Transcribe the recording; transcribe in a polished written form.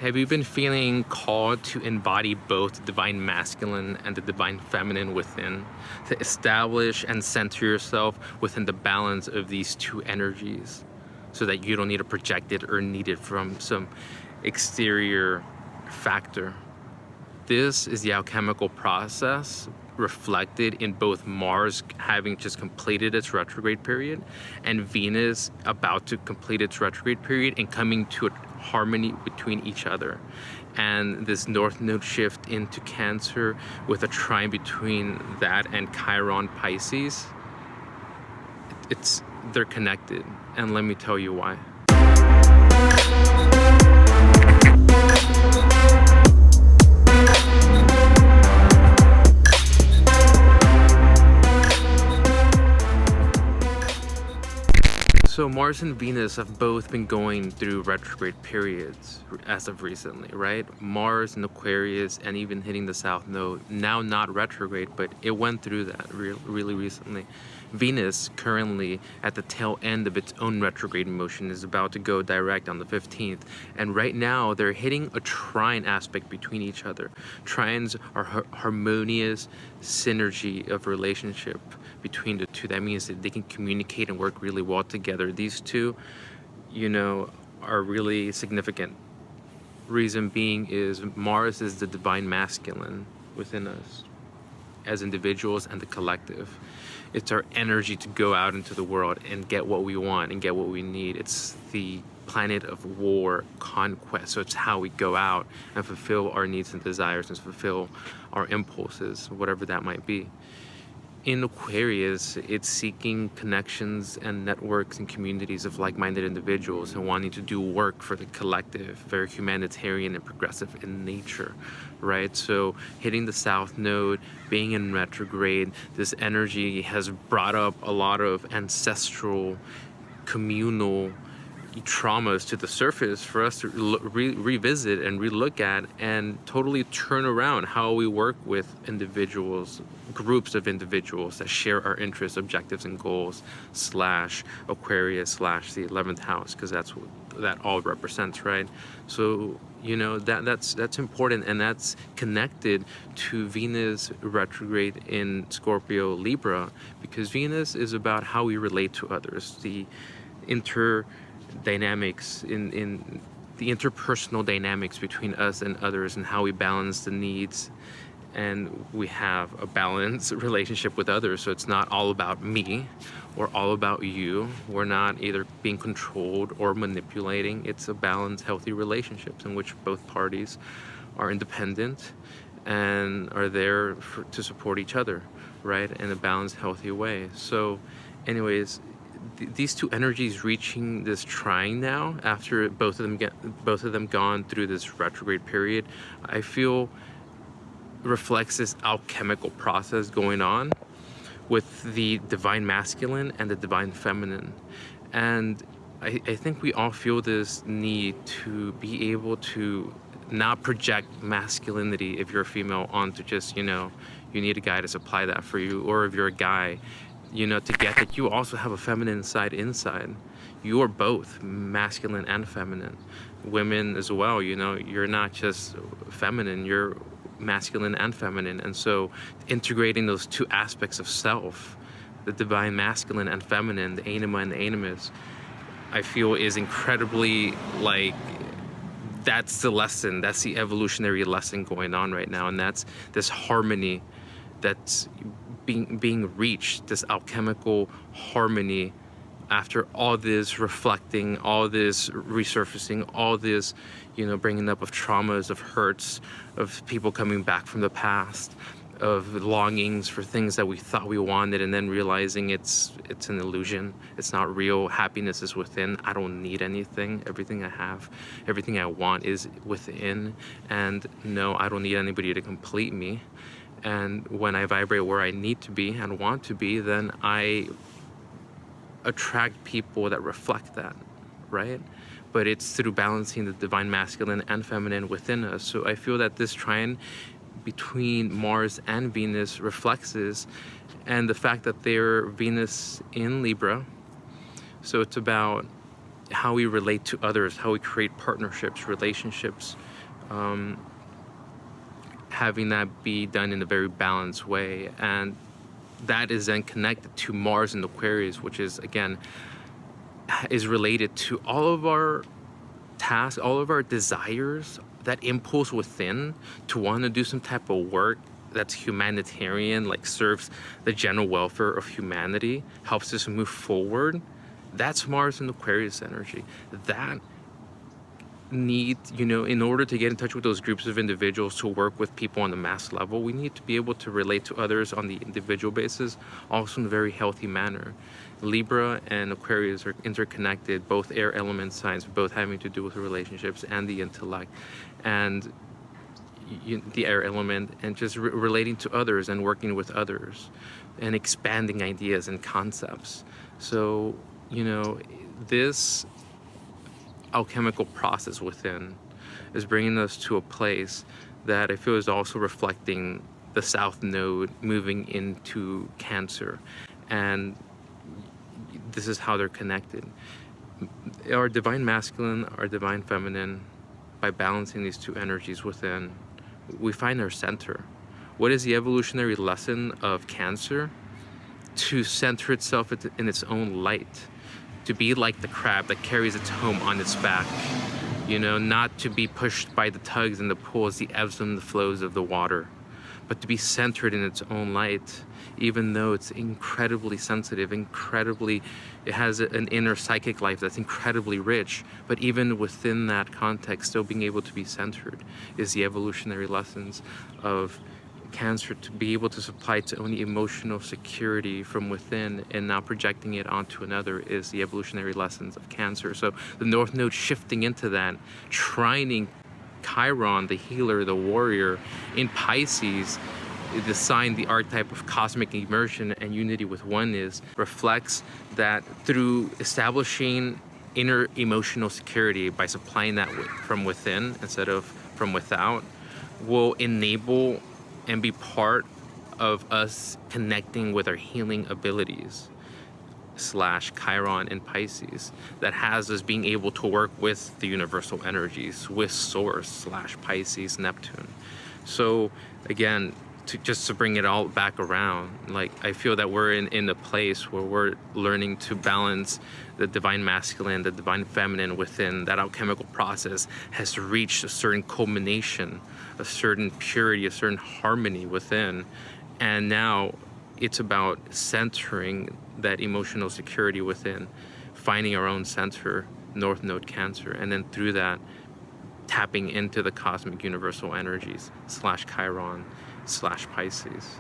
Have you been feeling called to embody both the divine masculine and the divine feminine within, to establish and center yourself within the balance of these two energies so that you don't need to project it or need it from some exterior factor? This is the alchemical process reflected in both Mars having just completed its retrograde period and Venus about to complete its retrograde period and coming to a harmony between each other. And this North Node shift into Cancer with a trine between that and Chiron Pisces, they're connected, and let me tell you why. So Mars and Venus have both been going through retrograde periods as of recently, right? Mars in Aquarius and even hitting the South Node, now not retrograde, but it went through that really recently. Venus currently at the tail end of its own retrograde motion is about to go direct on the 15th. And right now they're hitting a trine aspect between each other. Trines are harmonious synergy of relationship between the two. That means that they can communicate and work really well together. These two, are really significant. Reason being is Mars is the divine masculine within us as individuals and the collective. It's our energy to go out into the world and get what we want and get what we need. It's the planet of war, conquest. So it's how we go out and fulfill our needs and desires and fulfill our impulses, whatever that might be. In Aquarius, it's seeking connections and networks and communities of like-minded individuals and wanting to do work for the collective, very humanitarian and progressive in nature, right? So hitting the South Node, being in retrograde, this energy has brought up a lot of ancestral, communal traumas to the surface for us to revisit and relook at and totally turn around how we work with individuals, groups of individuals that share our interests, objectives, and goals, / Aquarius / the 11th house, because that's what that all represents, right? So that's important, and that's connected to Venus retrograde in Scorpio Libra, because Venus is about how we relate to others, the dynamics in the interpersonal dynamics between us and others, and how we balance the needs, and we have a balanced relationship with others. So it's not all about me or all about you. We're not either being controlled or manipulating. It's a balanced, healthy relationships in which both parties are independent and are there to support each other, right, in a balanced, healthy way. So anyways, these two energies reaching this trine now after both of them gone through this retrograde period, I feel reflects this alchemical process going on with the divine masculine and the divine feminine. And I think we all feel this need to be able to not project masculinity if you're a female onto just, you need a guy to supply that for you, or if you're a guy, to get that you also have a feminine side inside. You are both masculine and feminine. Women as well, you're not just feminine, you're masculine and feminine. And so integrating those two aspects of self, the divine masculine and feminine, the anima and the animus, I feel is incredibly, that's the lesson, that's the evolutionary lesson going on right now. And that's this harmony that's being reached, this alchemical harmony after all this reflecting, all this resurfacing, all this, bringing up of traumas, of hurts, of people coming back from the past, of longings for things that we thought we wanted, and then realizing it's an illusion, it's not real. Happiness is within. I don't need anything. Everything I have, everything I want is within, and no, I don't need anybody to complete me. And when I vibrate where I need to be and want to be, then I attract people that reflect that, right? But it's through balancing the divine masculine and feminine within us. So I feel that this trine between Mars and Venus reflects this, and the fact that they're Venus in Libra. So it's about how we relate to others, how we create partnerships, relationships, having that be done in a very balanced way. And that is then connected to Mars in Aquarius, which is, again, is related to all of our tasks, all of our desires, that impulse within to want to do some type of work that's humanitarian, like serves the general welfare of humanity, helps us move forward. That's Mars and Aquarius energy. That need, in order to get in touch with those groups of individuals, to work with people on the mass level, we need to be able to relate to others on the individual basis, also in a very healthy manner. Libra and Aquarius are interconnected, both air element signs, both having to do with relationships and the intellect, and the air element, and just relating to others and working with others and expanding ideas and concepts. So, this alchemical process within is bringing us to a place that I feel is also reflecting the South Node moving into Cancer. And this is how they're connected. Our divine masculine, our divine feminine, by balancing these two energies within, we find our center. What is the evolutionary lesson of Cancer? To center itself in its own light. To be like the crab that carries its home on its back, not to be pushed by the tugs and the pulls, the ebbs and the flows of the water, but to be centered in its own light, even though it's incredibly sensitive, it has an inner psychic life that's incredibly rich, but even within that context, still being able to be centered is the evolutionary lessons of Cancer, to be able to supply its own emotional security from within and not projecting it onto another is the evolutionary lessons of Cancer. So the North Node shifting into that, trining Chiron, the healer, the warrior, in Pisces, the sign, the archetype of cosmic immersion and unity with oneness, reflects that through establishing inner emotional security by supplying that from within instead of from without, will enable and be part of us connecting with our healing abilities / Chiron in Pisces, that has us being able to work with the universal energies, with Source / Pisces, Neptune. So again, just to bring it all back around, like, I feel that we're in a place where we're learning to balance the divine masculine, the divine feminine within. That alchemical process has reached a certain culmination, a certain purity, a certain harmony within. And now it's about centering that emotional security within, finding our own center, North Node Cancer, and then through that, tapping into the cosmic universal energies / Chiron / Pisces.